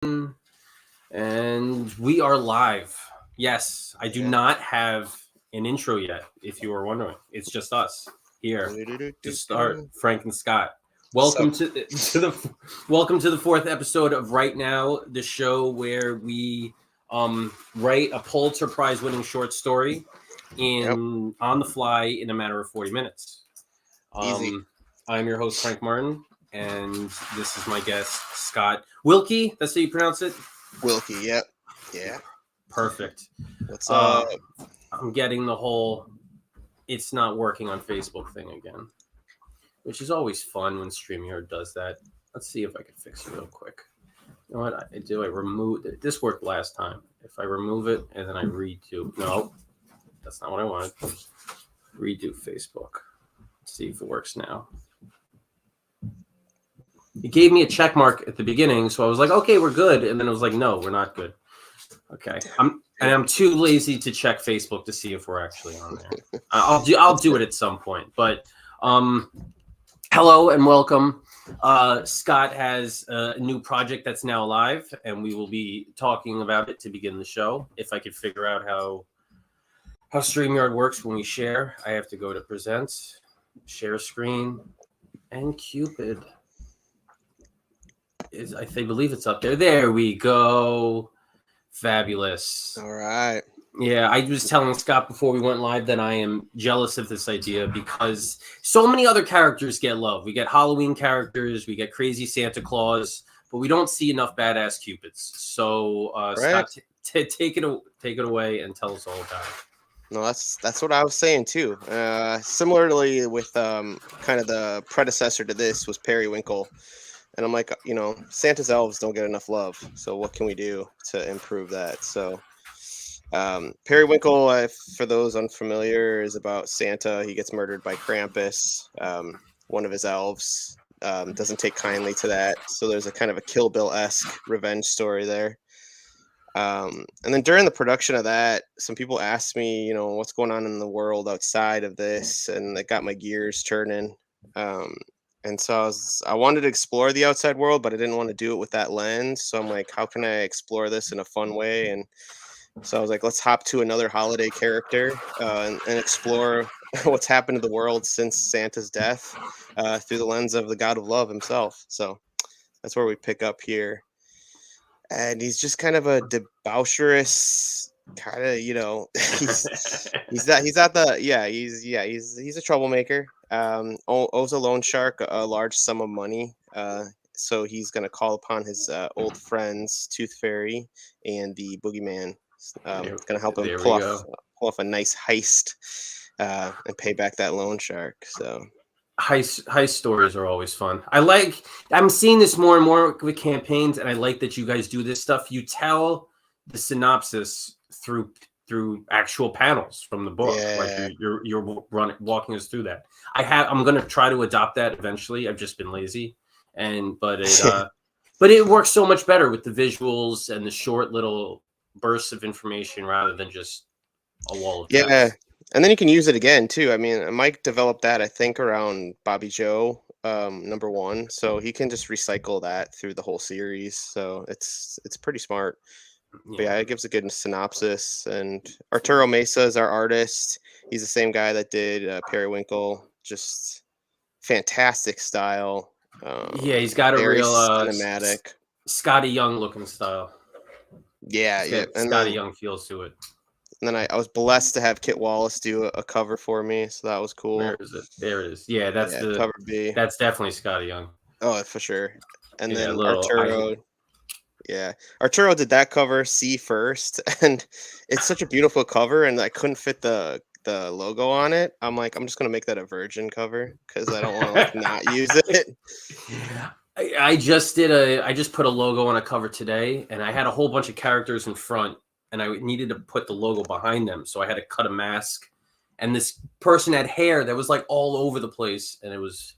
And we are live. Yes, I do not have an intro yet, if you were wondering. It's just us here to start. Frank and Scott. Welcome to the fourth episode of Right Now, the show where we write a Pulitzer Prize winning short story on the fly in a matter of 40 minutes. Easy. I'm your host, Frank Martin, and this is my guest, Scott Wilke. That's how you pronounce it? Wilke, yep. Yeah. Perfect. What's up? I'm getting the whole it's not working on Facebook thing again, which is always fun when StreamYard does that. Let's see if I can fix it real quick. You know what I do? I remove it. This worked last time. If I remove it and then I redo, no, that's not what I wanted. Redo Facebook. Let's see if it works now. It gave me a check mark at the beginning, so I was like, okay, we're good. And then it was like, no, we're not good. Okay. I'm too lazy to check Facebook to see if we're actually on there. I'll do it at some point. But hello and welcome. Scott has a new project that's now live, and we will be talking about it to begin the show. If I could figure out how StreamYard works when we share, I have to go to present, share screen, and Cupid. I believe it's up there. There we go. Fabulous. All right. Yeah, I was telling Scott before we went live that I am jealous of this idea because so many other characters get love. We get Halloween characters, we get crazy Santa Claus, but we don't see enough badass Cupids. So, Scott, take it away and tell us all about it. No, that's what I was saying too. Similarly with kind of the predecessor to this was Periwinkle. And I'm like, Santa's elves don't get enough love. So what can we do to improve that? So Periwinkle, for those unfamiliar, is about Santa. He gets murdered by Krampus. One of his elves doesn't take kindly to that. So there's a kind of a Kill Bill-esque revenge story there. And then during the production of that, some people asked me, what's going on in the world outside of this? And it got my gears turning. And so I wanted to explore the outside world, but I didn't want to do it with that lens. So I'm like, how can I explore this in a fun way? And so I was like, let's hop to another holiday character and explore what's happened to the world since Santa's death through the lens of the God of Love himself. So that's where we pick up here. And he's just kind of a debaucherous kind of, he's a troublemaker. Owes a loan shark a large sum of money. So he's going to call upon his old friends, Tooth Fairy and the Boogeyman. Going to help him pull off a nice heist and pay back that loan shark. So heist stories are always fun. I'm seeing this more and more with campaigns, and I like that you guys do this stuff. You tell the synopsis through actual panels from the book. Yeah. Like you're walking us through that. I'm going to try to adopt that eventually. I've just been lazy, but it works so much better with the visuals and the short little bursts of information rather than just a wall of text. Yeah. And then you can use it again too. I mean, Mike developed that, I think, around Bobby Joe #1. So he can just recycle that through the whole series. So it's pretty smart. Yeah. But yeah, it gives a good synopsis. And Arturo Mesa is our artist. He's the same guy that did Periwinkle. Just fantastic style. He's got a real cinematic, Scotty Young looking style. Yeah. And Scotty Young feels to it. And then I was blessed to have Kit Wallace do a cover for me, so that was cool. Where is it? There it is. Yeah, that's the cover B. That's definitely Scotty Young. Oh, for sure. And then Arturo. Yeah, Arturo did that cover C first, and it's such a beautiful cover, and I couldn't fit the logo on it. I'm like, I'm just gonna make that a virgin cover because I don't want to not use it. I just put a logo on a cover today, and I had a whole bunch of characters in front, and I needed to put the logo behind them, so I had to cut a mask. And this person had hair that was like all over the place, and it was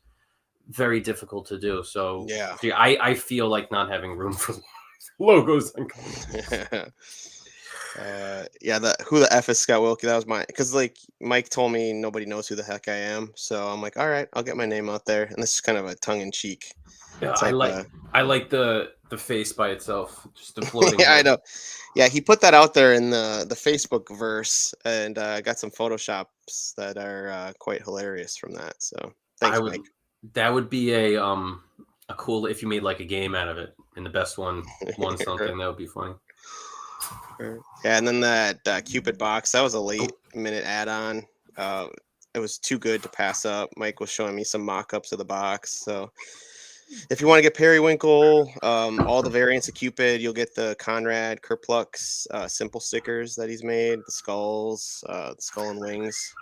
very difficult to do. So yeah, I feel like not having room for logos. Who the F is Scott Wilke? That was because like Mike told me nobody knows who the heck I am. So I'm like, all right, I'll get my name out there. And this is kind of a tongue in cheek Yeah, It's I like the face by itself, just the floating. yeah, I head. know. Yeah, he put that out there in the Facebook verse, and got some photoshops that are quite hilarious from that. So I thanks, would. Mike. That would be a cool if you made like a game out of it, and the best one won something. That would be funny. Yeah, and then that Cupid box, that was a late minute add-on. It was too good to pass up. Mike was showing me some mock-ups of the box. So if you want to get Periwinkle, all the variants of Cupid, you'll get the Conrad Kerplux simple stickers that he's made, the skulls, the skull and wings.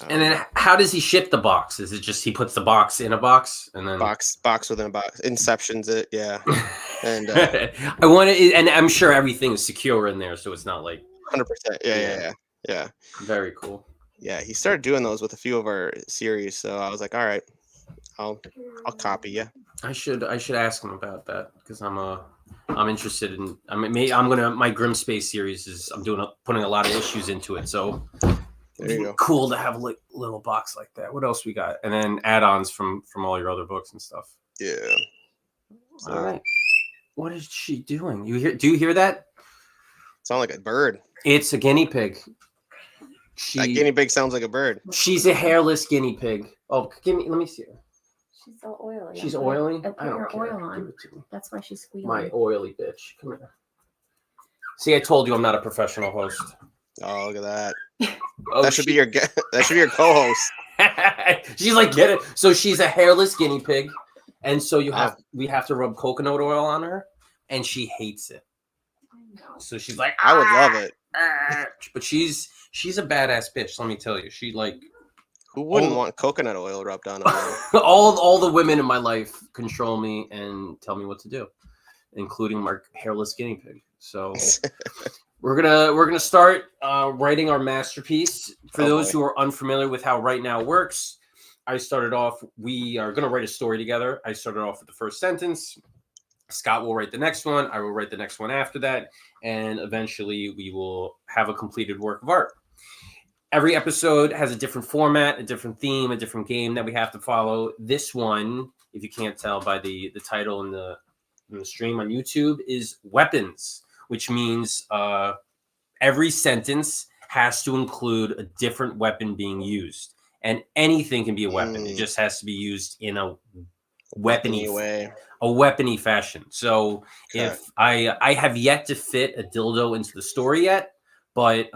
And then how does he ship the box? Is it just he puts the box in a box and then box within a box? Inceptions it, yeah. And I want to, and I'm sure everything is secure in there, so it's not like 100%. Yeah. Very cool. Yeah, he started doing those with a few of our series, so I was like, all right, I'll copy you. I should ask him about that because I'm interested in. My Grim Space series is putting a lot of issues into it, so there you go. Cool to have a little box like that. What else we got? And then add-ons from all your other books and stuff. Yeah. So, all right. What is she doing? Do you hear that? Sound like a bird. It's a guinea pig. That guinea pig sounds like a bird. She's a hairless guinea pig. Oh, let me see her. She's so oily. She's oily? I put her oil on. Give it to me. That's why she's squealing. My oily bitch. Come here. See, I told you I'm not a professional host. Oh, look at that. Oh, that should be your co-host. She's like, get it. So she's a hairless guinea pig, and so we have to rub coconut oil on her, and she hates it. So she's like, I would love it. But she's a badass bitch. Let me tell you, who wouldn't want coconut oil rubbed on them? all the women in my life control me and tell me what to do, including my hairless guinea pig. So we're gonna start writing our masterpiece. For those who are unfamiliar with how Right Now works, I started off. We are gonna write a story together. I started off with the first sentence. Scott will write the next one. I will write the next one after that, and eventually we will have a completed work of art. Every episode has a different format, a different theme, a different game that we have to follow. This one, if you can't tell by the title in the stream on YouTube, is weapons, which means every sentence has to include a different weapon being used. And anything can be a weapon. It just has to be used in a weapony way. A weapony fashion. So if I have yet to fit a dildo into the story yet, but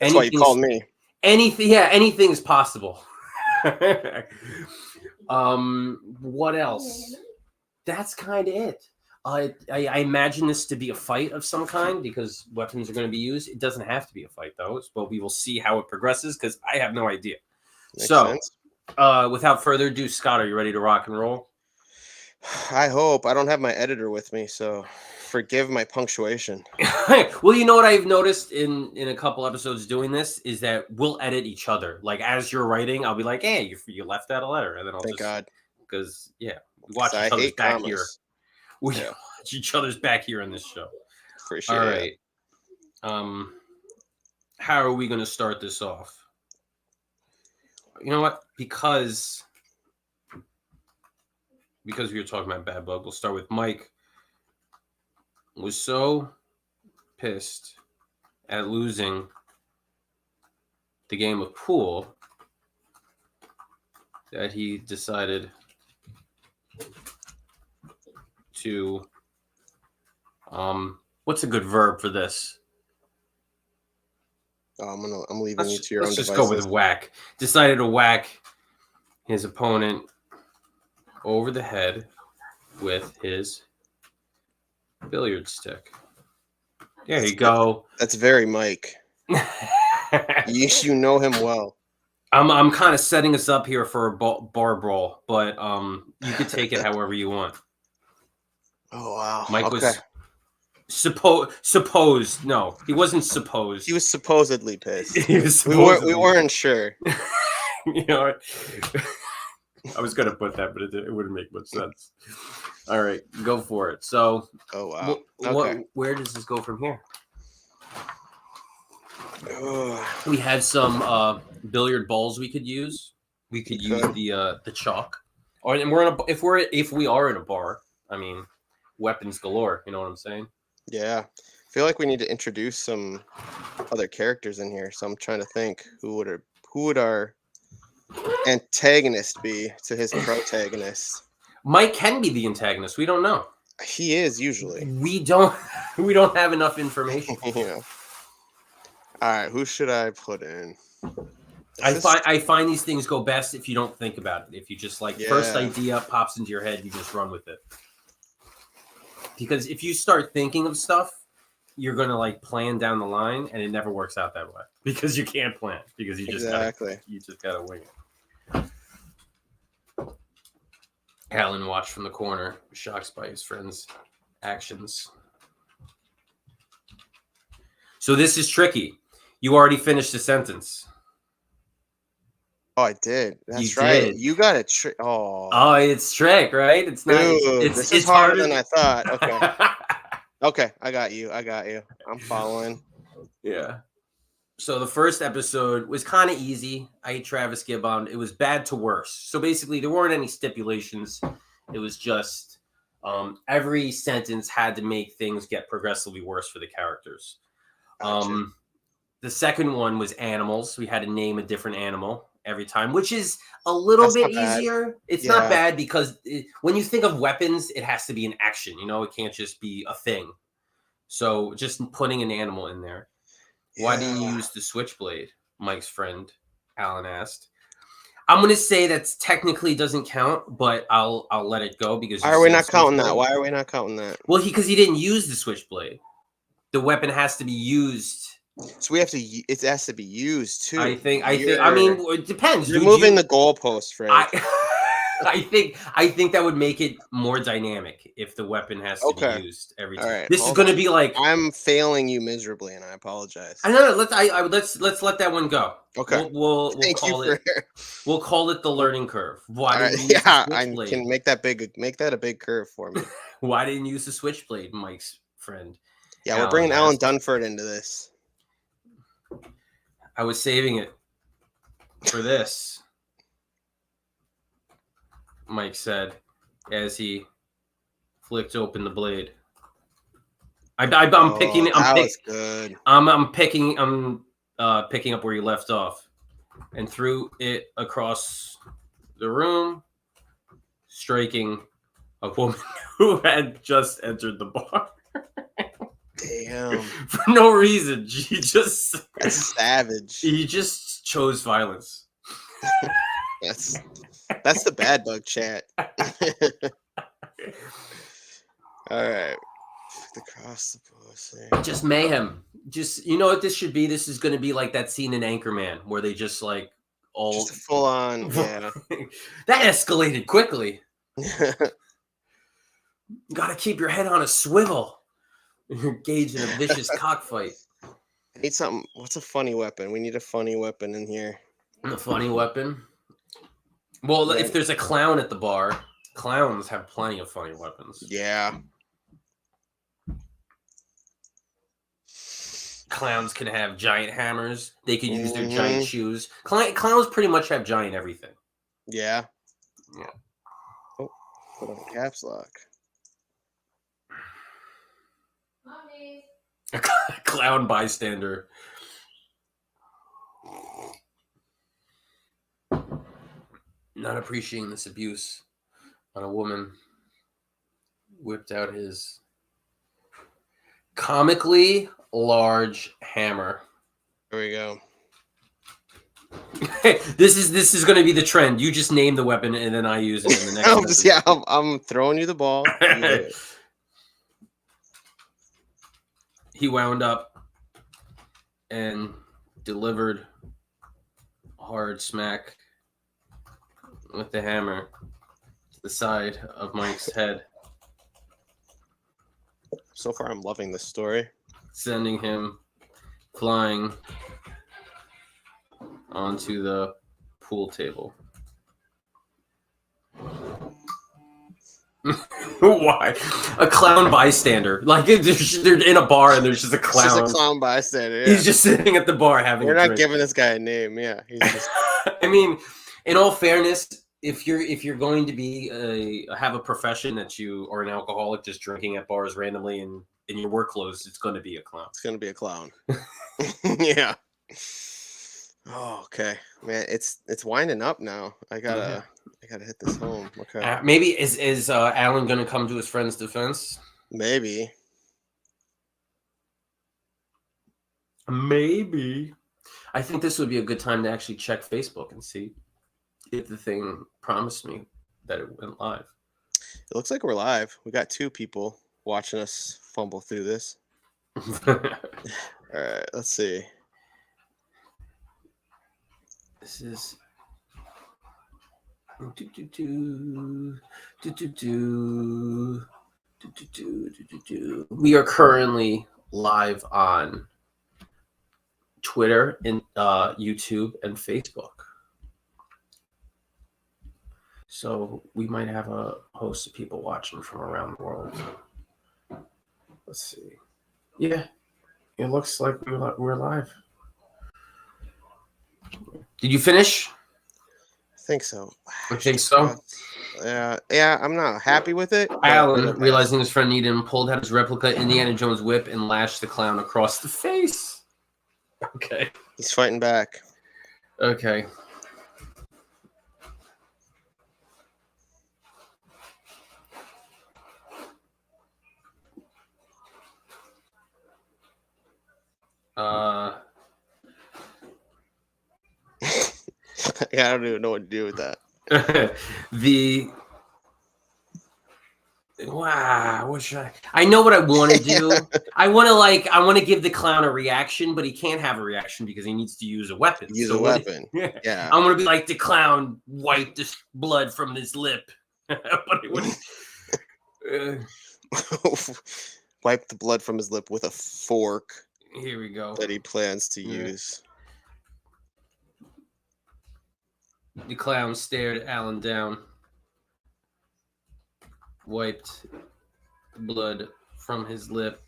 that's why you called me. Anything is possible. What else? That's kind of it. I imagine this to be a fight of some kind because weapons are going to be used. It doesn't have to be a fight though, but we will see how it progresses because I have no idea. Makes sense. Without further ado, Scott, are you ready to rock and roll? I hope. I don't have my editor with me, so forgive my punctuation. Well, you know what I've noticed in a couple episodes doing this is that we'll edit each other. Like as you're writing, I'll be like, "Hey, you left out a letter," and then I'll Thank God, because we watch each other's back here. We watch each other's back here in this show. Appreciate it. All right. How are we going to start this off? You know what? Because we were talking about bad blood, we'll start with Mike. Was so pissed at losing the game of pool that he decided to what's a good verb for this? I'm leaving you to your own devices. Let's just go with whack. Decided to whack his opponent over the head with his billiard stick. There you go. That's very Mike. You know him well. I'm kind of setting us up here for a bar brawl, but you could take it however you want. Oh wow. Mike was supposed. No, he wasn't supposed. He was supposedly pissed. We weren't sure. You know what? I was gonna put that, but it wouldn't make much sense. All right, go for it. So, oh wow. Where does this go from here? We have some billiard balls we could use. We could use the chalk. Or and if we are in a bar, I mean, weapons galore. You know what I'm saying? Yeah. I feel like we need to introduce some other characters in here. So I'm trying to think who would our antagonist be to his protagonist. Mike can be the antagonist. We don't know. He is usually. We don't have enough information. You know. All right, who should I put in? I find these things go best if you don't think about it. If you just first Yeah. idea pops into your head, you just run with it. Because if you start thinking of stuff, you're gonna plan down the line, and it never works out that way because you can't plan because you just gotta wing it. Alan watched from the corner, shocked by his friend's actions. So this is tricky. You already finished the sentence. Oh, I did. That's You right. did. You got a trick. Oh, It's trick, right? It's not. dude, It's this is harder than I thought. Okay. Okay, I got you. I'm following. Yeah. So the first episode was kind of easy. I ate Travis Gibbon. It was bad to worse. So basically, there weren't any stipulations. It was just every sentence had to make things get progressively worse for the characters. Gotcha. The second one was animals. We had to name a different animal every time, which is a little That's bit not bad. easier. It's Yeah. not bad because when you think of weapons, it has to be an action. It can't just be a thing. So just putting an animal in there. Why didn't you use the switchblade? Mike's friend Alan asked. I'm gonna say that technically doesn't count, but I'll let it go because. Why are we not counting that? Why are we not counting that? Well, because he didn't use the switchblade. The weapon has to be used. So we have to. It has to be used too. I think. I mean, it depends. You're moving the goalpost, Frank. I think that would make it more dynamic if the weapon has to be used every time. All right, this is going to be like I'm failing you miserably, and I apologize. I know. Let's let that one go. Okay. We'll call it. We'll call it the learning curve. Why didn't you use the switchblade? I can make that a big curve for me. Why didn't you use the switchblade, Mike's friend? Yeah, we're bringing Alan Dunford into this. I was saving it for this, Mike said as he flicked open the blade. I'm picking. Good. I'm picking up where you left off, and threw it across the room, striking a woman who had just entered the bar. Damn. For no reason. That's savage. He just chose violence. That's the bad bug chat. All right. Across the pussy. Just mayhem. Just what this should be? This is going to be like that scene in Anchorman where they just all just full on. Yeah. That escalated quickly. You got to keep your head on a swivel. You're engaged in a vicious cockfight. I need something. What's a funny weapon? We need a funny weapon in here. A funny weapon? Well, if there's a clown at the bar, clowns have plenty of funny weapons. Yeah. Clowns can have giant hammers. They can use their giant shoes. Clowns pretty much have giant everything. Yeah. Yeah. Oh, put on caps lock. A clown bystander. Not appreciating this abuse on a woman, whipped out his comically large hammer. Here we go. This is going to be the trend. You just name the weapon and then I use it in the next. I'm throwing you the ball. He wound up and delivered a hard smack with the hammer to the side of Mike's head. So far, I'm loving this story. Sending him flying onto the pool table. Why? A clown bystander. Like they're in a bar and there's just a clown. It's just a clown bystander. Yeah. He's just sitting at the bar having. We're a not drink. giving this guy a name. Yeah. He's just... I mean, in all fairness, if you're going to be have a profession that you are an alcoholic, just drinking at bars randomly and in your work clothes, it's going to be a clown. It's gonna be a clown. Yeah. Oh, okay, man. It's winding up now. I gotta hit this home. Okay. Maybe is Alan going to come to his friend's defense? Maybe. Maybe. I think this would be a good time to actually check Facebook and see if the thing promised me that it went live. It looks like we're live. We got 2 people watching us fumble through this. All right, let's see. This is we are currently live on Twitter and YouTube and Facebook. So we might have a host of people watching from around the world. Let's see. Yeah, it looks like we're live. Did you finish? I think so. I think so. Yeah, I'm not happy with it. Alan, realizing his friend needed him, pulled out his replica Indiana Jones whip and lashed the clown across the face. Okay. He's fighting back. Okay. I don't even know what to do with that. Wow, what should I know what I want to do. I want to give the clown a reaction, but he can't have a reaction because he needs to use a weapon. Yeah. I'm gonna be like, the clown wiped the blood from his lip. But it wouldn't wipe the blood from his lip with a fork. Here we go. That he plans to use. The clown stared Alan down, wiped the blood from his lip,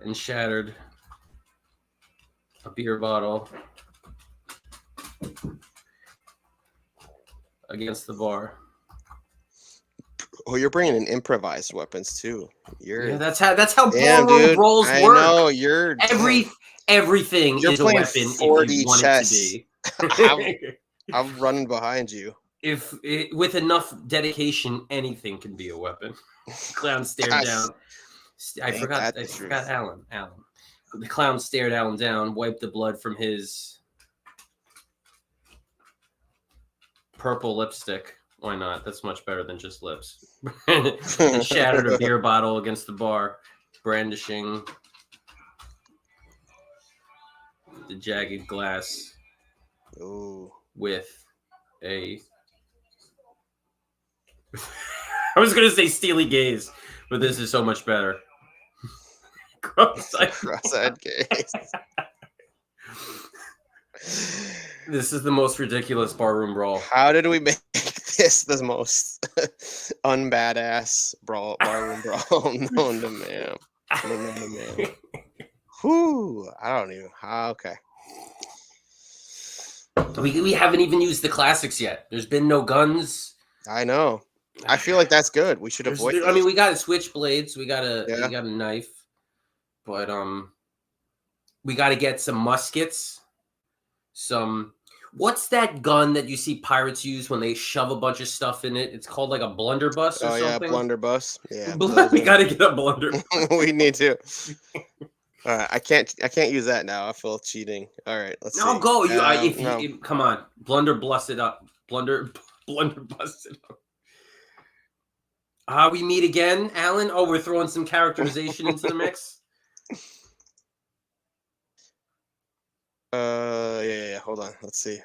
and shattered a beer bottle against the bar. Oh, you're bringing in improvised weapons too. That's how ballroom rolls work. I know you're everything is a weapon if you want chess. It to be. I'm running behind you. With enough dedication, anything can be a weapon. Clown stared down. I forgot Alan. The clown stared Alan down, wiped the blood from his purple lipstick. Why not? That's much better than just lips. And shattered a beer bottle against the bar, brandishing the jagged glass. Ooh. With a I was gonna say steely gaze, but this is so much better. Cross-eyed gaze. This is the most ridiculous barroom brawl. How did we make this the most unbadass barroom brawl known to man? Whew, I don't even. Okay. We haven't even used the classics yet. There's been no guns. I know. I feel like that's good. We should avoid. I mean, we got switchblades. We got a knife, but we got to get some muskets. What's that gun that you see pirates use when they shove a bunch of stuff in it? It's called like a blunderbuss or something. Oh yeah, blunderbuss. Yeah, we got to get a blunder. We need to. All right, I can't use that now. I feel cheating. All right, let's see. No, go. Come on, blunderbuss it up. Blunderbuss it up. We meet again, Alan. Oh, we're throwing some characterization into the mix. Yeah. Hold on. Let's see.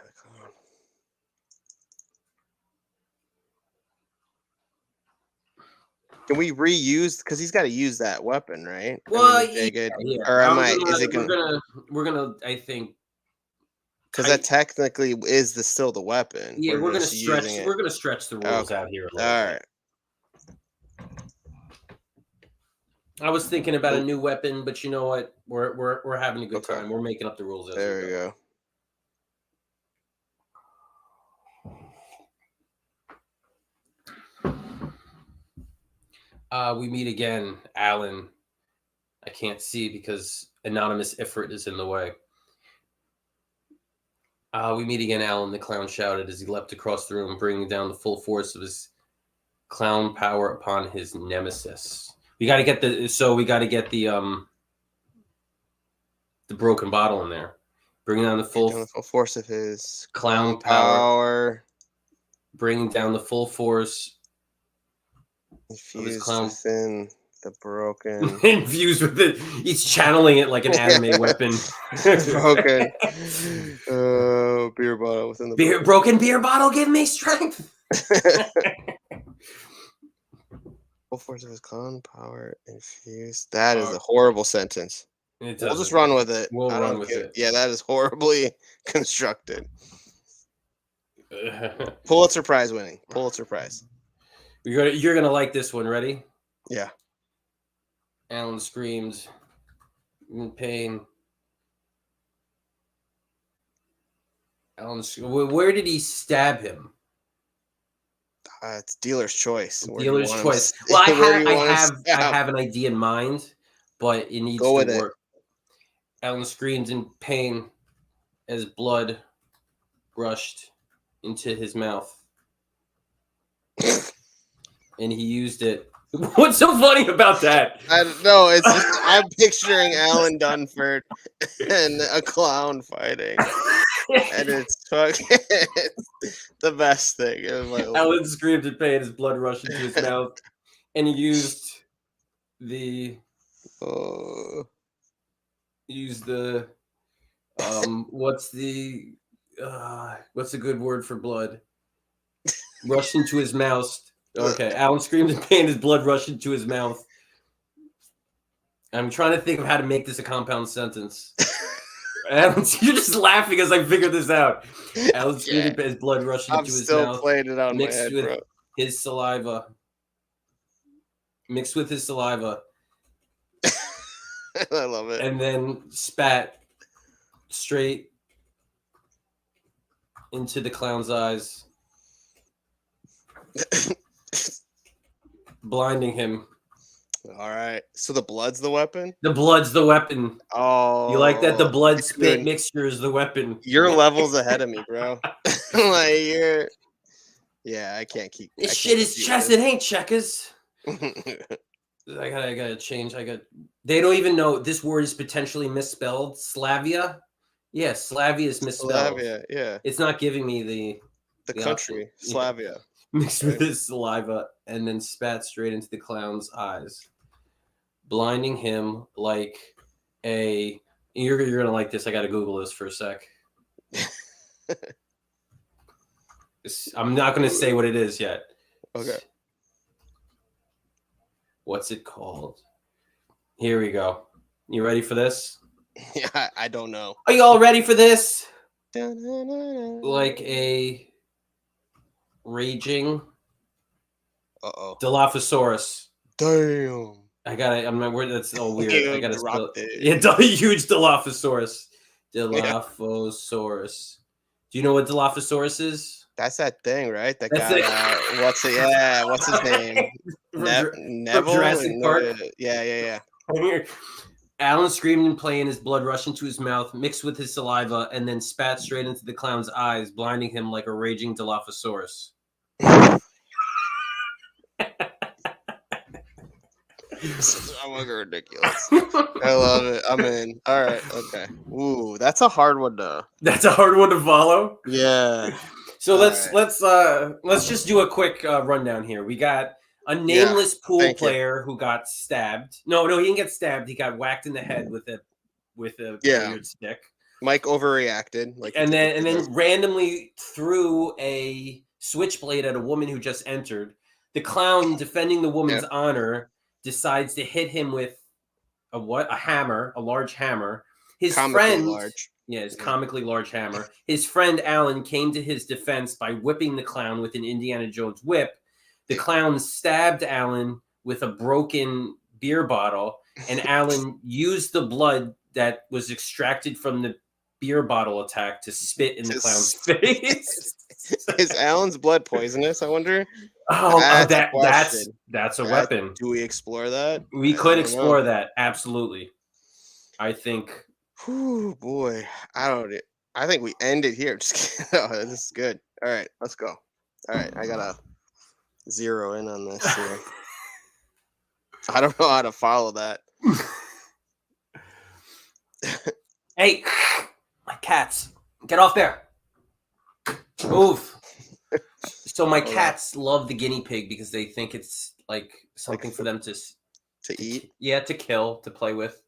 Can we reuse? Because he's got to use that weapon, right? Well, yeah. Or am I? Is it gonna? We're gonna. I think. Because that technically is still the weapon. Yeah, we're gonna stretch. We're gonna stretch the rules out here a little. All right. I was thinking about a new weapon, but you know what? We're having a good time. We're making up the rules. There we go. We meet again, Alan. I can't see because anonymous Ifrit is in the way. We meet again, Alan, the clown shouted as he leapt across the room, bringing down the full force of his clown power upon his nemesis. We got to get the broken bottle in there. Bringing down the full force of his clown power. Bringing down the full force infused within the broken. Infused with it. He's channeling it like an anime weapon. Broken. Beer bottle within the broken beer bottle. Give me strength. Full force of his clown power infused. That is a horrible sentence. We'll just run with it. We'll run with it. Yeah, that is horribly constructed. Pulitzer Prize winning. Pulitzer Prize. You're gonna like this one. Ready? Yeah. Alan screams in pain. Where did he stab him? It's dealer's choice. Dealer's choice. Well, I have an idea in mind, but it needs to work. Alan screamed in pain as blood rushed into his mouth. And he used it. What's so funny about that? I don't know. It's just, I'm picturing Alan Dunford and a clown fighting. And it's fucking the best thing. Alan screamed in pain as blood rushed into his mouth. And he used the what's a good word for blood? Rushed into his mouth. Okay, Alan screamed in pain as blood rushed into his mouth. I'm trying to think of how to make this a compound sentence. Alan, you're just laughing as I figure this out. Alan screamed as blood rushed into his mouth. I'm still playing it out in my head, bro. His saliva. Mixed with his saliva. I love it. And then spat straight into the clown's eyes. Blinding him. All right. So the blood's the weapon? The blood's the weapon. Oh. You like that? The blood spit mixture is the weapon. You're levels ahead of me, bro. Yeah, I can't keep. This shit is chess. It ain't checkers. I gotta change. They don't even know this word is potentially misspelled. Slavia. Yeah, Slavia is misspelled. Slavia, yeah. It's not giving me the country. option. Slavia. Yeah. Mixed with his saliva and then spat straight into the clown's eyes, blinding him like a. You're gonna like this. I gotta Google this for a sec. I'm not gonna say what it is yet. Okay. What's it called? Here we go. You ready for this? Yeah, I don't know. Are you all ready for this? Like a raging Dilophosaurus. Damn. I'm not worried. That's all weird. I gotta spell it. Yeah, huge Dilophosaurus. Dilophosaurus. Do you know what Dilophosaurus is? That's that thing, right? That guy. What's it? Yeah. What's his name? Neville. Jurassic Park. Yeah. Alan screamed in pain as blood rushed into his mouth, mixed with his saliva, and then spat straight into the clown's eyes, blinding him like a raging Dilophosaurus. I'm like ridiculous. I love it. I'm in. All right. Okay. Ooh, that's a hard one to. That's a hard one to follow. Yeah. So let's just do a quick rundown here. We got a nameless pool player who got stabbed. No, he didn't get stabbed. He got whacked in the head with a weird stick. Mike overreacted. And then randomly threw a switchblade at a woman who just entered. The clown, defending the woman's honor, decides to hit him with a hammer, a large hammer. His comically large hammer. His friend Alan came to his defense by whipping the clown with an Indiana Jones whip. The clown stabbed Alan with a broken beer bottle, and Alan used the blood that was extracted from the beer bottle attack to spit in the clown's face. Is Alan's blood poisonous? I wonder. Oh, That's a that's question. that's a weapon. Do we explore that? We I could don't explore know. that. Absolutely. I think. Whew, boy, I think we end it here. Just kidding. Oh, this is good. All right, let's go. All right, I gotta zero in on this here. I don't know how to follow that. Hey, my cats, get off there. Move. So my cats love the guinea pig because they think it's like something for them to eat. Yeah, to kill, to play with.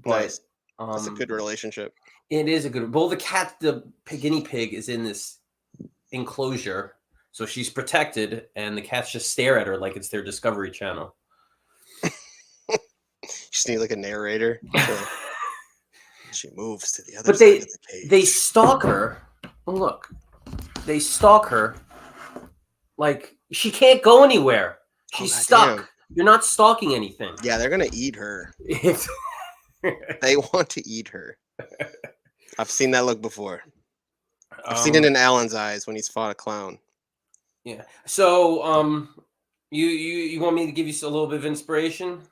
But Nice. That's a good relationship. It is a good. Well, the guinea pig is in this enclosure, so she's protected, and the cats just stare at her like it's their Discovery Channel. You just need like a narrator. She moves to the other side of the cage. They stalk her. Oh, look, they stalk her. Like she can't go anywhere. She's stuck. Damn. You're not stalking anything. Yeah, they're gonna eat her. They want to eat her. I've seen that look before. I've seen it in Alan's eyes when he's fought a clown. Yeah. So, you want me to give you a little bit of inspiration?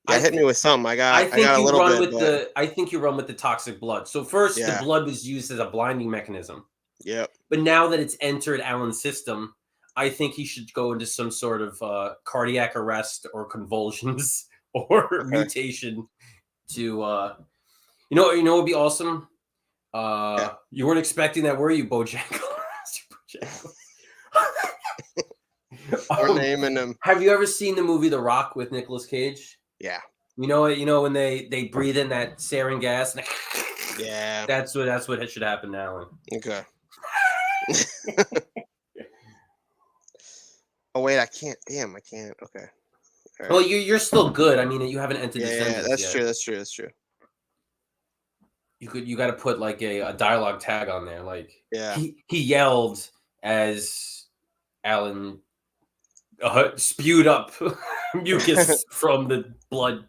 Yeah, hit me with something. I got a little bit. I think you run with the toxic blood. So first, the blood was used as a blinding mechanism. Yep. But now that it's entered Alan's system, I think he should go into some sort of cardiac arrest or convulsions or mutation to you know what would be awesome? You weren't expecting that, were you, Bojangles? We're naming him. Have you ever seen the movie The Rock with Nicolas Cage? Yeah. You know when they breathe in that sarin gas? Yeah. That's what should happen to Alan. Okay. Oh wait, I can't. Damn, I can't. Okay. Right. Well, you're still good. I mean, you haven't entered the sentence yet. That's true. You got to put like a dialogue tag on there. Like, he yelled as Alan spewed up mucus from the blood,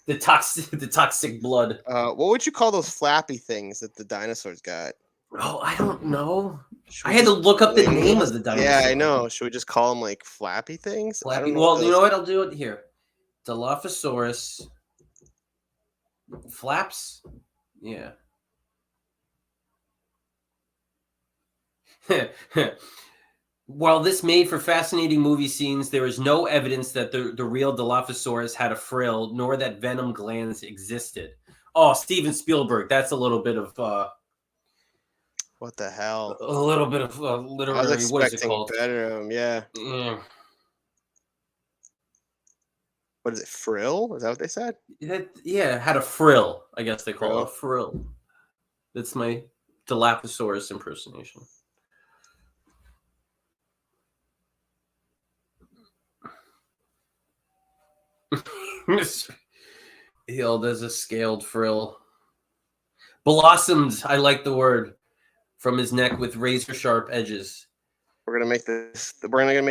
the toxic blood. What would you call those flappy things that the dinosaurs got? Oh, I don't know. I had to look up the name of the dinosaur. Yeah, I know. Should we just call them like flappy things? Flappy. I don't know. Well, you know what? I'll do it here. Dilophosaurus flaps. Yeah. While this made for fascinating movie scenes, there is no evidence that the real Dilophosaurus had a frill, nor that venom glands existed. Oh, Steven Spielberg. That's a little bit of what the hell? A little bit of literary. I was expecting what is it called? Better, yeah. What is it? Frill? Is that what they said? Had a frill. I guess they call it a frill. That's my Dilophosaurus impersonation. There's a scaled frill. Blossomed, I like the word, from his neck with razor sharp edges. We're gonna make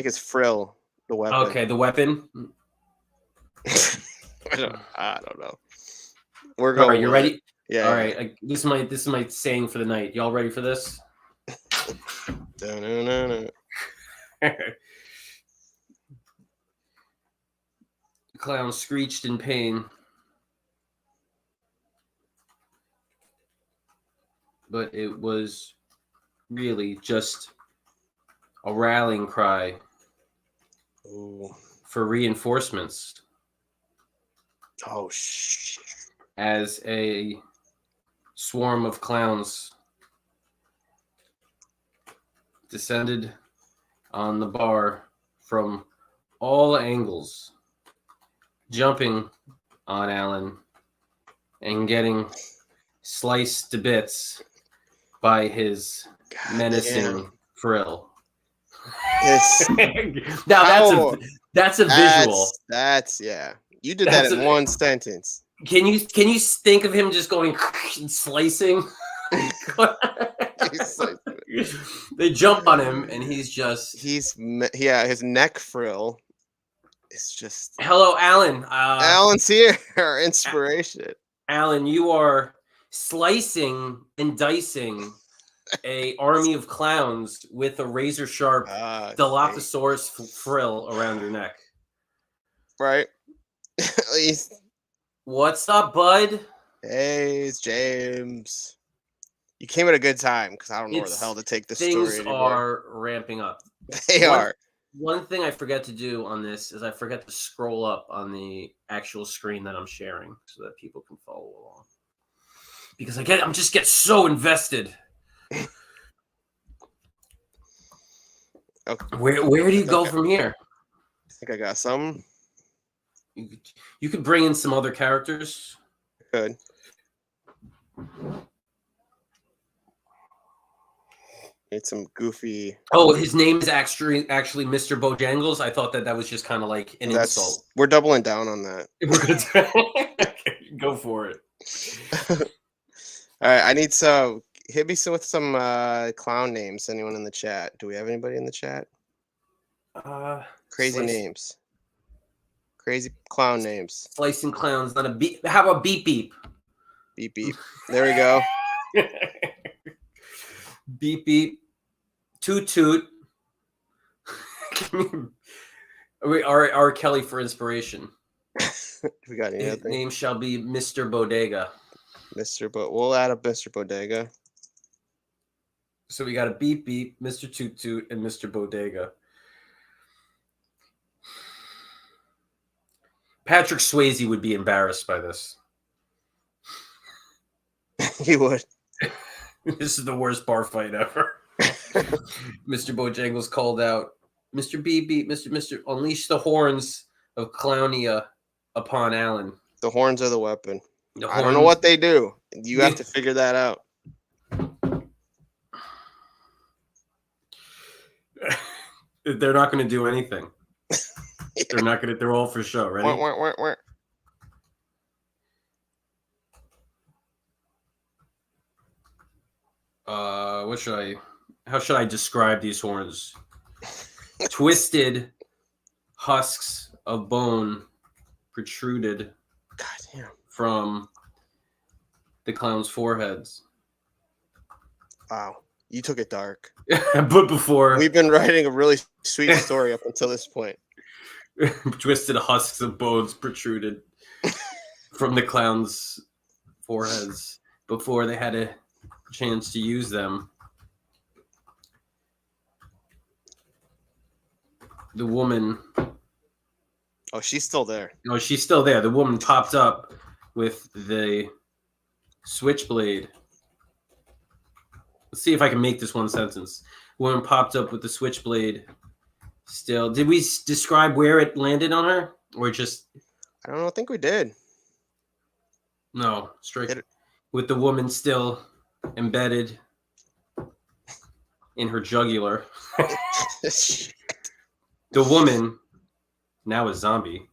his frill the weapon. Okay, the weapon. I don't know. We're going. All right, you ready? Yeah. All right. This is my saying for the night. Y'all ready for this? The clown screeched in pain, but it was really just a rallying cry for reinforcements. Oh shit! As a swarm of clowns descended on the bar from all angles, jumping on Alan and getting sliced to bits by his menacing frill. Now that's a visual. That's You did that in one sentence. Can you think of him just going and slicing? They jump on him and his neck frill is just. Hello, Alan. Alan's here. Our inspiration. Alan, you are slicing and dicing a army of clowns with a razor sharp Dilophosaurus frill around your neck. Right. At least. What's up, bud? Hey, it's James. You came at a good time because I don't know where the hell to take this story Things anymore. are ramping up. They are. One thing I forget to do on this is I forget to scroll up on the actual screen that I'm sharing so that people can follow along. Because I'm just get so invested. Okay. Where do you go from here? I think I got some. You could bring in some other characters. Good. Need some goofy. Oh, his name is actually Mr. Bojangles. I thought that was just kind of like an insult. We're doubling down on that. Go for it. All right, I need some. Hit me with some clown names. Anyone in the chat? Do we have anybody in the chat? Crazy names. Crazy clown names. Slicing clowns, not a beep. How about beep beep? Beep beep. There we go. Beep beep. Toot toot. R. Kelly for inspiration. We got anything? His name shall be Mr. Bodega. We'll add up Mr. Bodega. So we got a beep beep, Mr. Toot Toot, and Mr. Bodega. Patrick Swayze would be embarrassed by this. He would. This is the worst bar fight ever. Mr. Bojangles called out, Mr. Beep Beep, Mr. Unleash the horns of Clownia upon Alan. The horns are the weapon. I don't know what they do. You have to figure that out. They're not going to do anything. They're not going to. They're all for show. Ready? What should I? How should I describe these horns? Twisted husks of bone protruded. Goddamn. From the clown's foreheads. Wow. You took it dark. But before we've been writing a really sweet story up until this point. Twisted husks of bones protruded from the clown's foreheads before they had a chance to use them. The woman. Oh, she's still there. No, she's still there. The woman popped up with the switchblade. Let's see if I can make this one sentence. Woman popped up with the switchblade. Still, did we describe where it landed on her, or just? I don't know. I think we did. No, straight with the woman still embedded in her jugular. The woman, now a zombie,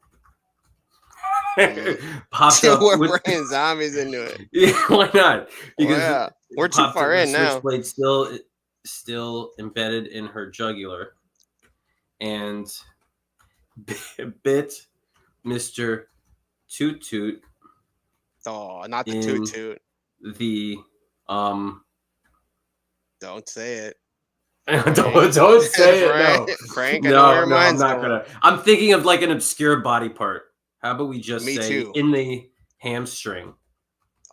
popped up. We're bringing zombies into it. Yeah, why not? Because we're too far in now. Switchblade still embedded in her jugular, and bit Mr. Toot Toot. Oh, not the Toot Toot. The Don't say it. don't say it. No, Frank. No, I'm not gonna. I'm thinking of like an obscure body part. How about we just say in the hamstring?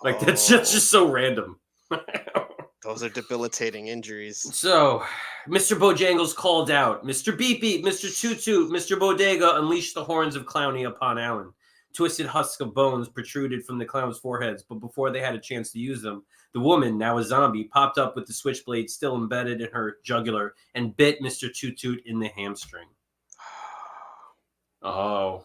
Like that's just so random. Those are debilitating injuries. So, Mr. Bojangles called out, Mr. Beep Beep, Mr. Toot Toot, Mr. Bodega unleashed the horns of Clowny upon Alan. Twisted husks of bones protruded from the clown's foreheads, but before they had a chance to use them, the woman, now a zombie, popped up with the switchblade still embedded in her jugular and bit Mr. Toot Toot in the hamstring. Oh.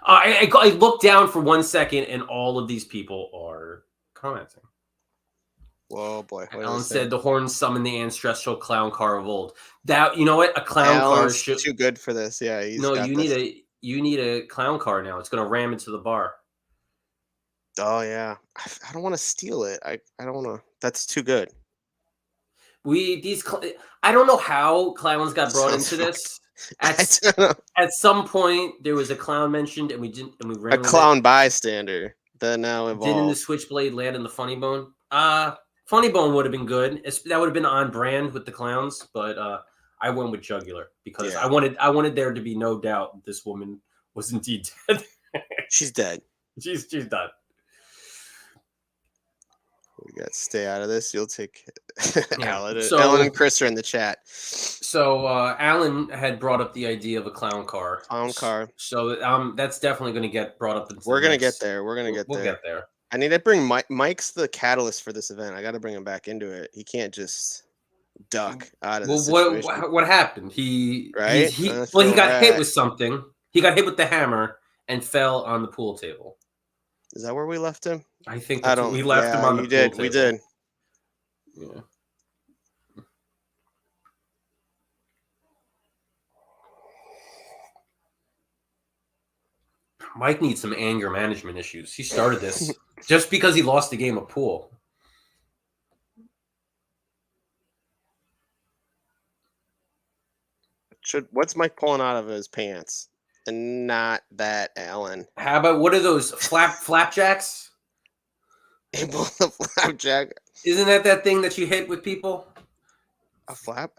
I looked down for 1 second, and all of these people are commenting. Whoa, boy. Alan said the horns summoned the ancestral clown car of old. That, you know what? A clown car should... too good for this. Yeah, you need a clown car now. It's going to ram into the bar. Oh, yeah. I don't want to steal it. I don't want to. That's too good. I don't know how clowns got brought into this. At some point, there was a clown mentioned, and we ran a clown bystander that now involved. Didn't the switchblade land in the funny bone? Funny Bone would have been good. That would have been on brand with the clowns, but I went with Jugular because I wanted there to be no doubt this woman was indeed dead. She's dead. She's done. We got to stay out of this. You'll take Alan. So- Alan and Chris are in the chat. So Alan had brought up the idea of a clown car. Clown car. So that's definitely going to get brought up. We're gonna get there. We're gonna get We'll there. get there. I need to bring Mike. Mike's the catalyst for this event. I got to bring him back into it. He can't just duck out of this situation. What happened? He Right? He That's well, he where got we're hit at. with something. He got hit with the hammer and fell on the pool table. Is that where we left him? I think I don't. we left him on the you pool did. table. We did. Yeah. Mike needs some anger management issues. He started this just because he lost a game of pool. What's Mike pulling out of his pants? And not that, Alan. How about what are those flapjacks? He pulled a flapjack. Isn't that thing that you hit with people? A flap?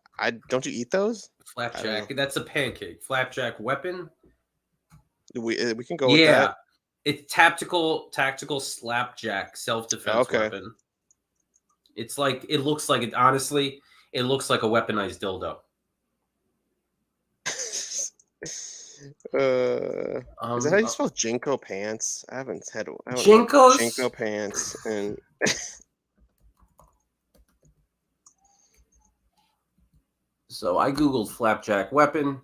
Don't you eat those? Flapjack. That's a pancake. Flapjack weapon. We can go with Yeah. that. It's tactical slapjack self-defense Okay. weapon. It's like it looks like it honestly, it looks like a weaponized dildo. Is that how you spell Jinko pants? I haven't Jinkos? Jinko pants and So I googled flapjack weapon,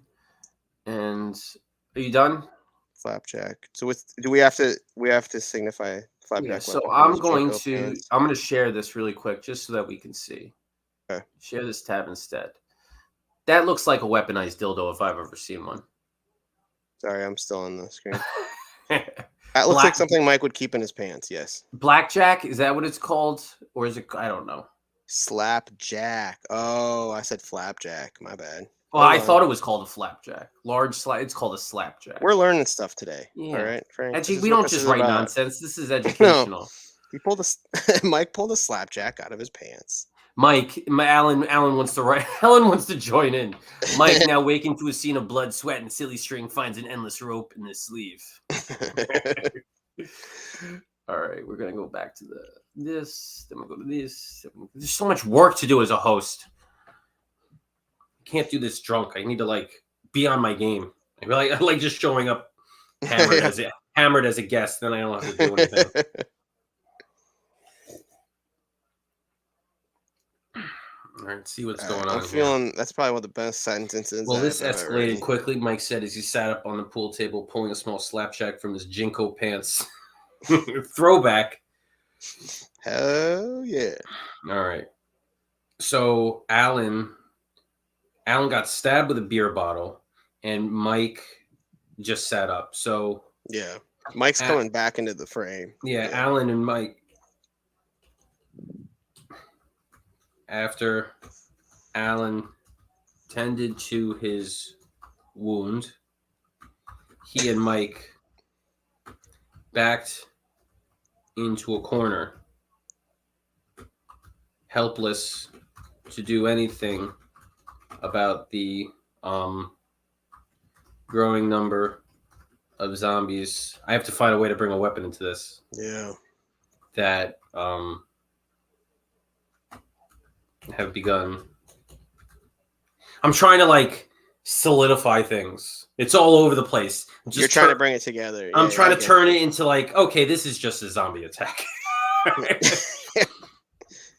and are you done? flapjack. So do we have to signify flapjack? Yeah, so weapon I'm as going Jinko to pants? I'm going to share this really quick just so that we can see. Okay. Share this tab instead. That looks like a weaponized dildo if I've ever seen one. Sorry, I'm still on the screen. That looks like something Mike would keep in his pants. Yes. Blackjack, is that what it's called, or is it? I don't know. Slapjack. Oh, I said flapjack. My bad. Well, I Hold on. thought it was called a flapjack. It's called a slapjack. We're learning stuff today. Yeah. All right, Frank. This is We what don't this just is write about. nonsense. This is educational. He pulled Mike pulled a slapjack out of his pants. Mike, Alan wants to write. Alan wants to join in. Mike, now waking to a scene of blood, sweat, and silly string, finds an endless rope in his sleeve. All right, we're gonna go back to this. Then we'll go to this. There's so much work to do as a host. I can't do this drunk. I need to be on my game. I like just showing up hammered as a guest. Then I don't have to do anything. All right, see what's going on. I'm feeling that's probably one of the best sentences. Well, this I've ever escalated heard. quickly. Mike said as he sat up on the pool table, pulling a small slapjack from his Jinko pants. Throwback. Hell yeah! All right. So Alan got stabbed with a beer bottle, and Mike just sat up. So Yeah, Mike's coming back into the frame. yeah, Alan and Mike. After Alan tended to his wound, he and Mike backed into a corner, helpless to do anything about the growing number of zombies. I have to find a way to bring a weapon into this. Yeah. That have begun. I'm trying to solidify things. It's all over the place. You're trying to bring it together. I'm Yeah, trying I to get turn it. it into okay, this is just a zombie attack.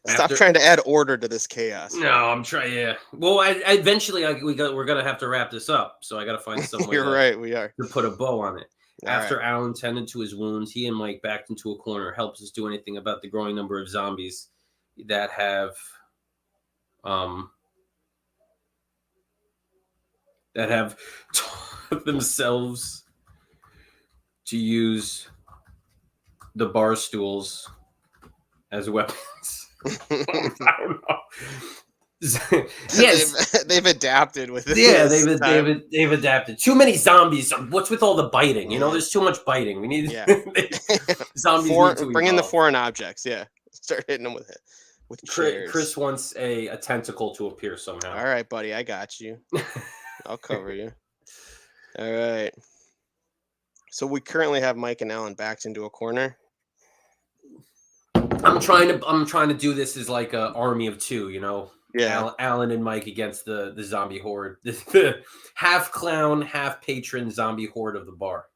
Stop trying to add order to this chaos. No, I'm trying. Yeah. Well, eventually we're gonna have to wrap this up. So I got to find some way You're right. We are. to put a bow on it. All After right. Alan tended to his wounds, he and Mike backed into a corner. Helps us do anything about the growing number of zombies that have taught themselves to use the bar stools as weapons. I don't know. Yes. they've adapted with this. Yeah, time. they've adapted. Too many zombies. What's with all the biting? You know, there's too much biting. We need Yeah. zombies. Bring need to in the evolve. foreign objects. Yeah, start hitting them with chairs. Chris wants a tentacle to appear somehow. All right, buddy, I got you. I'll cover you. All right. So we currently have Mike and Alan backed into a corner. I'm trying to do this as like an army of two, you know. Yeah. Alan and Mike against the zombie horde, the half clown, half patron zombie horde of the bar.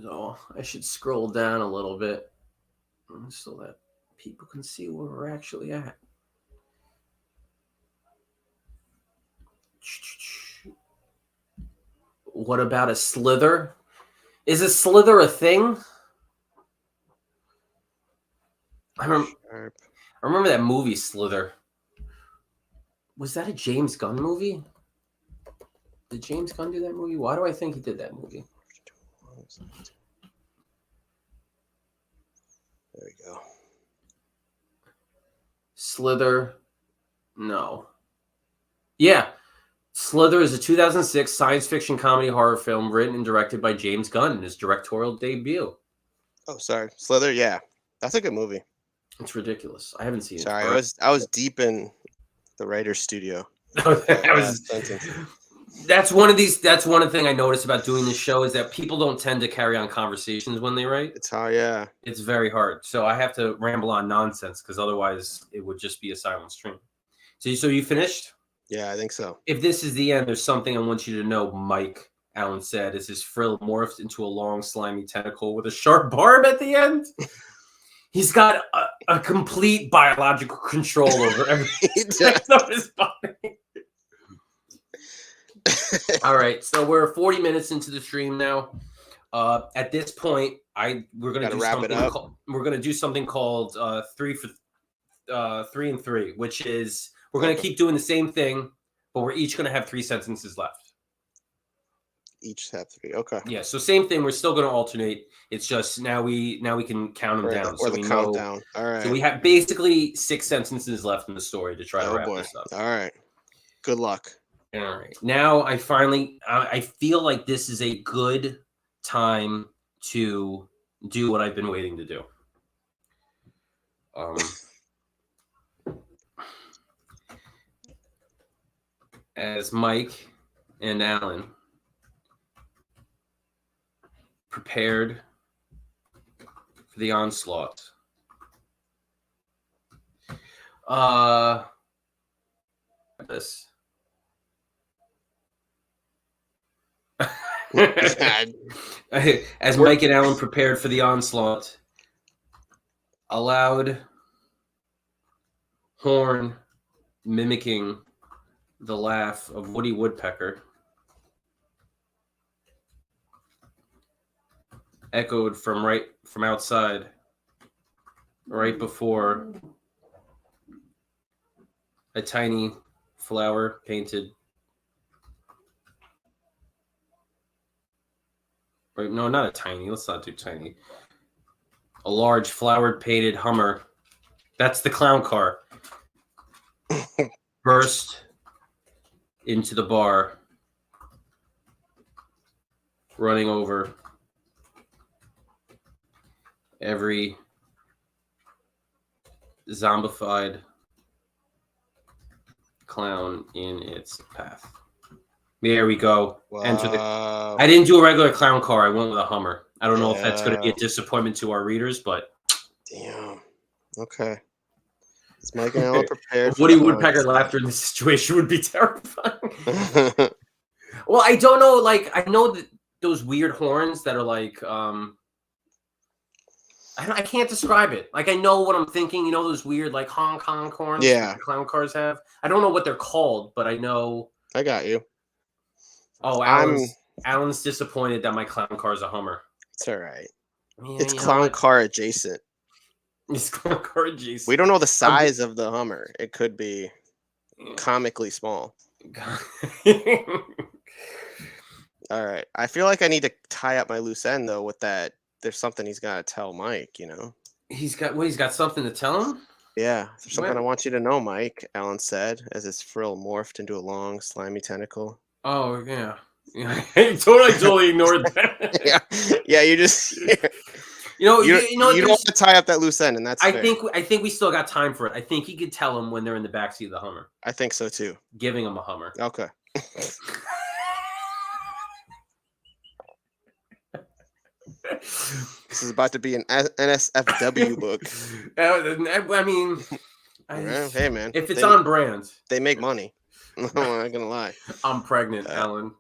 So I should scroll down a little bit so that people can see where we're actually at. What about a slither? Is a slither a thing? I remember that movie Slither. Was that a James Gunn movie? Did James Gunn do that movie? Why do I think he did that movie? There we go. Slither. No. Yeah. Slither is a 2006 science fiction comedy horror film written and directed by James Gunn in his directorial debut. Oh, sorry. Slither, yeah. That's a good movie. It's ridiculous. I haven't seen it. Sorry, I was deep in the writer's studio. That's one of the thing I noticed about doing this show is that people don't tend to carry on conversations when they write. It's very hard. So I have to ramble on nonsense because otherwise it would just be a silent stream. So you finished? Yeah, I think so. If this is the end, there's something I want you to know, Mike. Alan said, as his frill morphed into a long, slimy tentacle with a sharp barb at the end. He's got a complete biological control over everything of his body. All right, so we're 40 minutes into the stream now. At this point, we're gonna wrap it up. We're gonna do something called 3 and 3, which is we're gonna keep doing the same thing, but we're each gonna have 3 sentences left. Each have 3. Okay. Yeah. So same thing. We're still gonna alternate. It's just now we can count them down. Or the countdown. All right. So we have basically 6 sentences left in the story to try to wrap this up. All right. Good luck. All right. Now I feel like this is a good time to do what I've been waiting to do. As Mike and Alan prepared for the onslaught. This. As Mike and Alan prepared for the onslaught, a loud horn mimicking the laugh of Woody Woodpecker echoed from outside, right before a tiny flower painted. Right, no, not a tiny. Let's not do tiny. A large flowered painted Hummer. That's the clown car. Burst into the bar, running over every zombified clown in its path. There we go. Wow. Enter the. I didn't do a regular clown car. I went with a Hummer. I don't know if that's going to be a disappointment to our readers, but. Damn. Okay. Is Mike and Alan prepared? Woody Woodpecker laughter in this situation would be terrifying. Well, I don't know. Like, I know that those weird horns that are like, I can't describe it. Like, I know what I'm thinking. You know, those weird like Hong Kong horns that clown cars have. I don't know what they're called, but I know. I got you. Oh, Alan's disappointed that my clown car is a Hummer. It's all right. It's clown car adjacent. It's clown car adjacent. We don't know the size of the Hummer. It could be comically small. All right. I feel like I need to tie up my loose end though with that. There's something he's got to tell Mike, you know. He's got something to tell him? Yeah. There's something I want you to know, Mike, Alan said, as his frill morphed into a long, slimy tentacle. Oh, yeah. totally ignored that. Yeah. You just You know, you know, don't want to tie up that loose end, and that's fair. I think we still got time for it. I think he could tell them when they're in the backseat of the Hummer, I think so too. giving them a Hummer. Okay. This is about to be an NSFW book. I mean, Hey man, if it's on brand, they make money. I'm not gonna lie. I'm pregnant, Alan.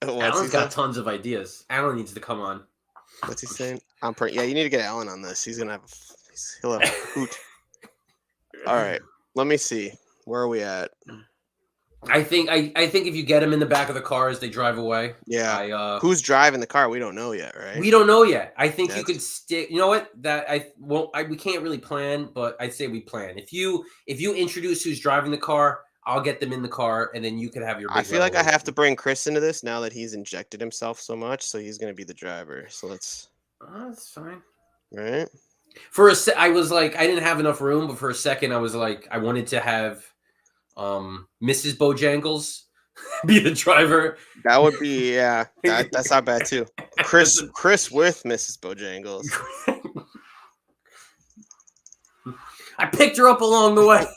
Alan's got tons of ideas. Alan needs to come on. What's he saying? I'm pregnant. Yeah, you need to get Alan on this. He'll have a hoot. All right, let me see. Where are we at? I think if you get him in the back of the car as they drive away. Yeah. Who's driving the car? We don't know yet, right? We don't know yet. I think you could stick. You know what? We can't really plan, but I'd say we plan. If you introduce who's driving the car, I'll get them in the car, and then you could have your. I feel like I have to bring Chris into this now that he's injected himself so much, so he's going to be the driver. So let's. That's fine. Right. For I was like, I didn't have enough room, but for a second, I was like, I wanted to have, Mrs. Bojangles be the driver. That would be that's not bad too. Chris with Mrs. Bojangles. I picked her up along the way.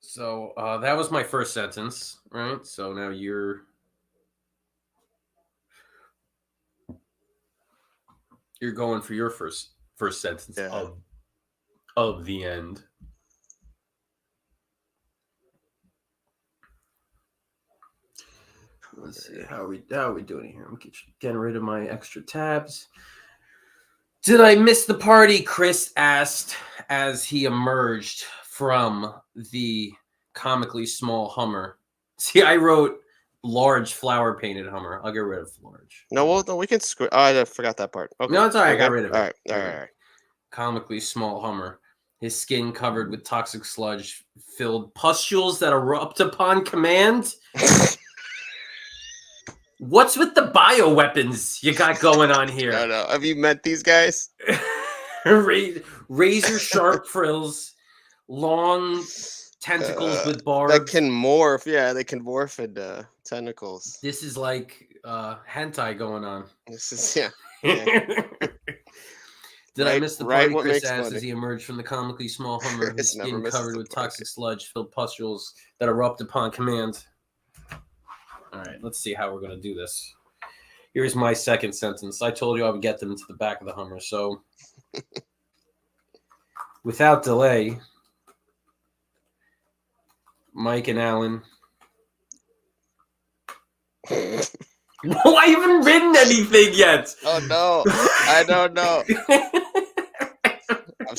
So that was my first sentence, right? So now you're going for your first sentence of the end. Let's see how are we doing here. I'm getting rid of my extra tabs. Did I miss the party? Chris asked as he emerged from the comically small Hummer. See, I wrote large flower painted Hummer. I'll get rid of large. No, we can screw. Oh, I forgot that part. Okay. No, it's all right. I got rid of it. All right. Comically small Hummer. His skin covered with toxic sludge filled pustules that erupt upon command. What's with the bioweapons you got going on here? No. Have you met these guys? Razor sharp frills, long tentacles with barbs. That can morph. Yeah, they can morph into tentacles. This is like hentai going on. This is Did I miss the party? Chris asked as he emerged from the comically small Hummer, his skin covered with toxic sludge filled pustules that erupt upon command. All right, let's see how we're going to do this. Here's my second sentence. I told you I would get them into the back of the Hummer. So, without delay, Mike and Alan. No, I haven't written anything yet. Oh, no. I don't know. I'm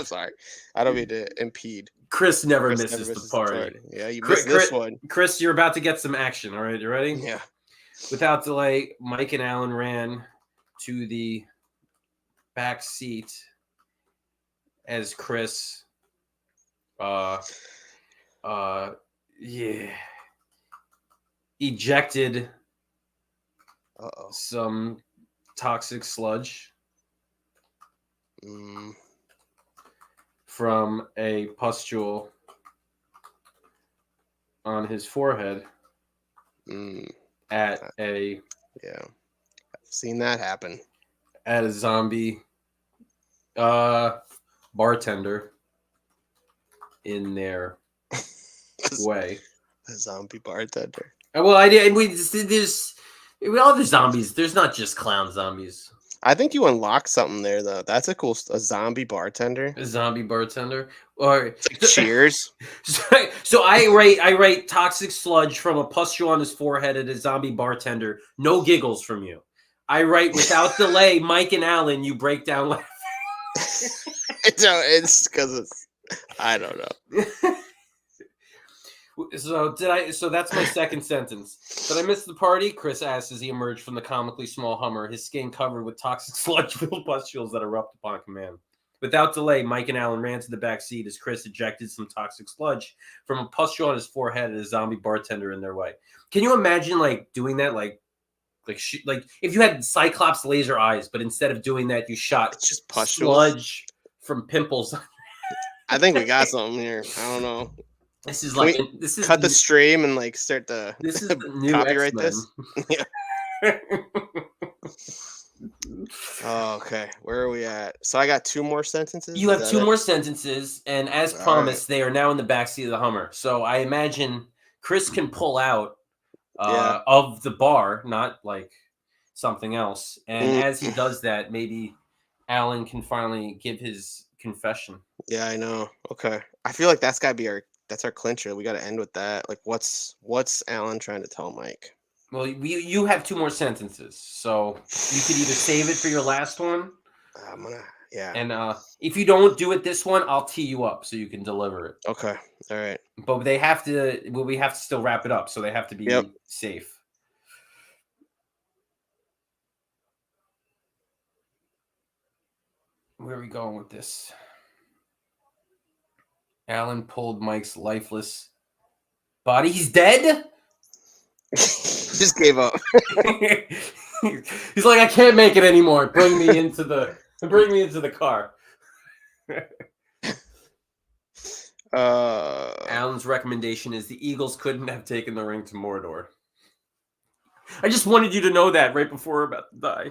sorry. I don't mean to impede. Chris never misses the party. Yeah, you missed this one. Chris, you're about to get some action. All right, you ready? Yeah. Without delay, Mike and Alan ran to the back seat as Chris ejected some toxic sludge from a pustule on his forehead at a I've seen that happen at a zombie bartender in their way. A zombie bartender. Well, I did. There's other zombies. There's not just clown zombies. I think you unlocked something there, though. That's a zombie bartender. A zombie bartender, or it's like Cheers. So I write toxic sludge from a pustule on his forehead at a zombie bartender. No giggles from you. I write without delay. Mike and Alan, you break down laughing. It's because I don't know. So that's my second sentence. Did I miss the party? Chris asked as he emerged from the comically small Hummer, his skin covered with toxic sludge-filled pustules that erupt upon command. Without delay, Mike and Alan ran to the back seat as Chris ejected some toxic sludge from a pustule on his forehead at a zombie bartender in their way. Can you imagine doing that? Like if you had Cyclops laser eyes, but instead of doing that, you shot just pustules. Sludge from pimples. I think we got something here. I don't know. This is Can like we this is cut the stream and like start the this is the new copyright X-Men. this? Yeah. Oh, okay. Where are we at? So I got 2 more sentences. You Is have that 2 it? more sentences, and as All promised, they are now in the backseat of the Hummer. So I imagine Chris can pull out Yeah. of the bar, not like something else. And Mm. as he does that, maybe Alan can finally give his confession. Yeah, I know. Okay. I feel like that's gotta be our clincher. We gotta end with that. Like what's Alan trying to tell Mike? Well, you have 2 more sentences, so you could either save it for your last one, I'm gonna yeah. and if you don't do it this one, I'll tee you up so you can deliver it. Okay. All right. But they have to. Well, we have to still wrap it up, so they have to be Yep. safe. Where are we going with this? Alan pulled Mike's lifeless body. He's dead? Just gave up. He's like, I can't make it anymore. Bring me into the car. Alan's recommendation is the Eagles couldn't have taken the ring to Mordor. I just wanted you to know that right before we're about to die.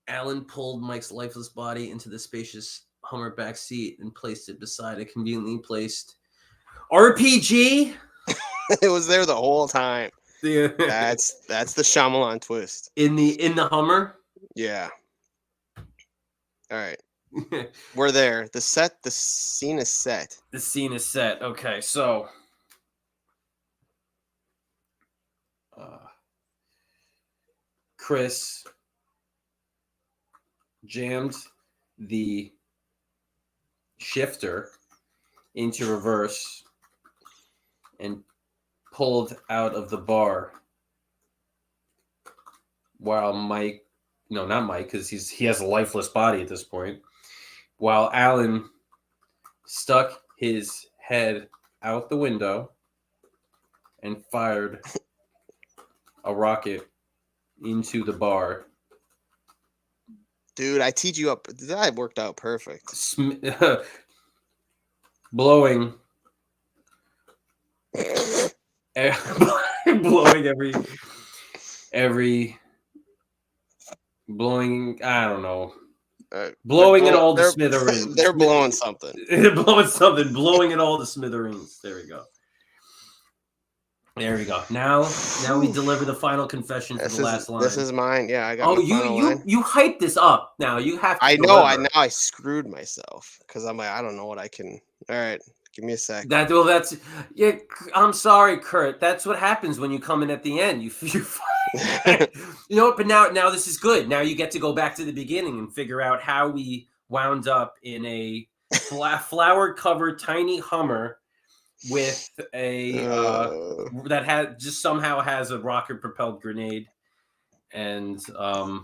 Alan pulled Mike's lifeless body into the spacious Hummer back seat and placed it beside a conveniently placed RPG. It was there the whole time. Yeah. That's the Shyamalan twist. In the Hummer. Yeah. All right. We're there. The scene is set. The scene is set. Okay, so Chris jammed the shifter into reverse and pulled out of the bar while not Mike, because he has a lifeless body at this point, while Alan stuck his head out the window and fired a rocket into the bar. Dude, I teed you up. That worked out perfect. Blowing blowing, I don't know. Blowing it all to smithereens. They're blowing something. Blowing it all to smithereens. There we go. Now we deliver the final confession for the last line. This is mine. Yeah, I got. Oh, you hyped this up. Now you have to. I know. I screwed myself because I'm like, I don't know what I can. All right, give me a sec. That's yeah. I'm sorry, Kurt. That's what happens when you come in at the end. You But now this is good. Now you get to go back to the beginning and figure out how we wound up in a flower-covered tiny Hummer with a that somehow has a rocket-propelled grenade and a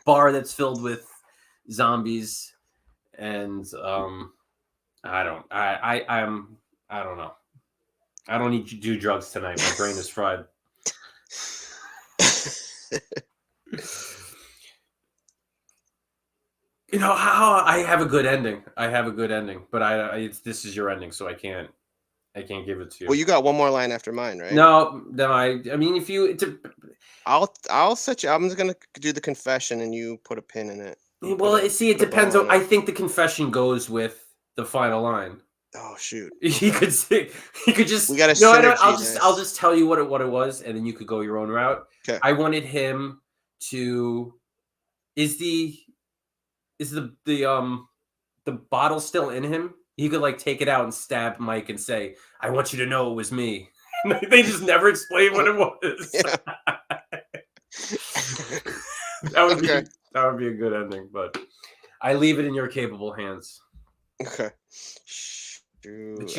bar that's filled with zombies and I don't know. I don't need to do drugs tonight. My brain is fried. You know how I have a good ending. But this is your ending, so I can't give it to you. Well, you got one more line after mine, right? No. I mean, if you, I'll set you. I'm just gonna do the confession, and you put a pin in it. Well, it depends on. I think the confession goes with the final line. Oh shoot! He could just. We got to. No, I'll just tell you what it was, and then you could go your own route. Okay. I wanted him to. Is the bottle still in him? He could like take it out and stab Mike and say, "I want you to know it was me." They just never explain what it was. Yeah. That would be a good ending, but I leave it in your capable hands. Okay. But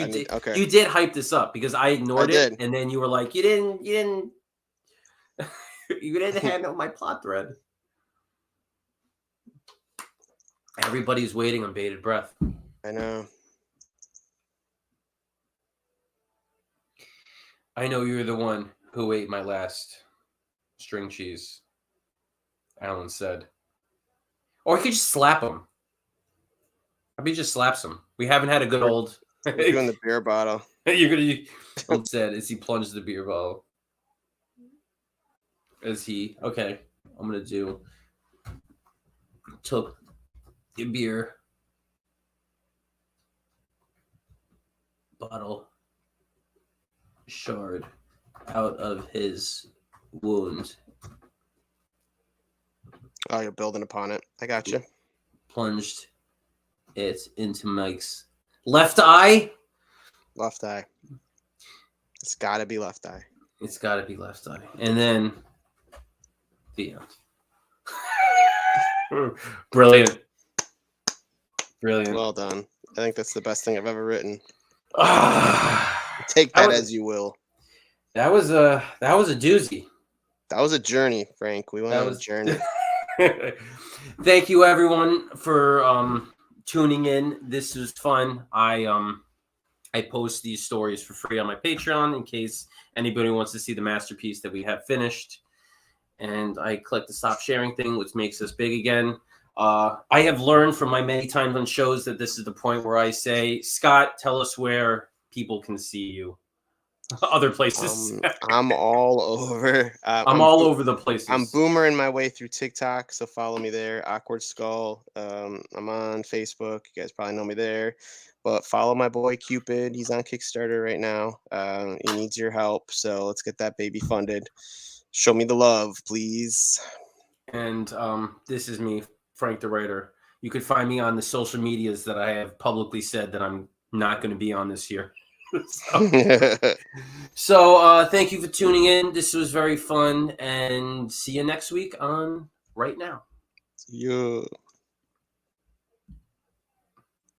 you did hype this up because I ignored it, and then you were like, you didn't handle my plot thread. Everybody's waiting on bated breath. I know. I know you're the one who ate my last string cheese, Alan said. Or he could just slap him. I mean, just slaps him. We haven't had a good old. We're doing the beer bottle. You're gonna. I'm sad as he plunged the beer bottle. As he okay, I'm gonna do. Took the beer bottle shard out of his wound. Oh, you're building upon it. I got you. Plunged it into Mike's left eye. Left eye. It's got to be left eye. It's got to be left eye. And then the end. Brilliant. Brilliant. Well done. I think that's the best thing I've ever written. Ah, Take that as you will. that was a doozy. That was a journey, Frank. We went That on was- a journey. Thank you everyone for tuning in. This was fun. I post these stories for free on my Patreon in case anybody wants to see the masterpiece that we have finished. And I click the stop sharing thing, which makes us big again. I have learned from my many times on shows that this is the point where I say, Scott, tell us where people can see you. Other places. I'm all over. I'm all over the places. I'm boomering my way through TikTok, so follow me there. Awkward Skull. I'm on Facebook. You guys probably know me there. But follow my boy Cupid. He's on Kickstarter right now. He needs your help, so let's get that baby funded. Show me the love, please. And this is me, Frank the Writer. You could find me on the social medias that I have publicly said that I'm not going to be on this year. So thank you for tuning in. This was very fun, and see you next week on Right Now. Yeah.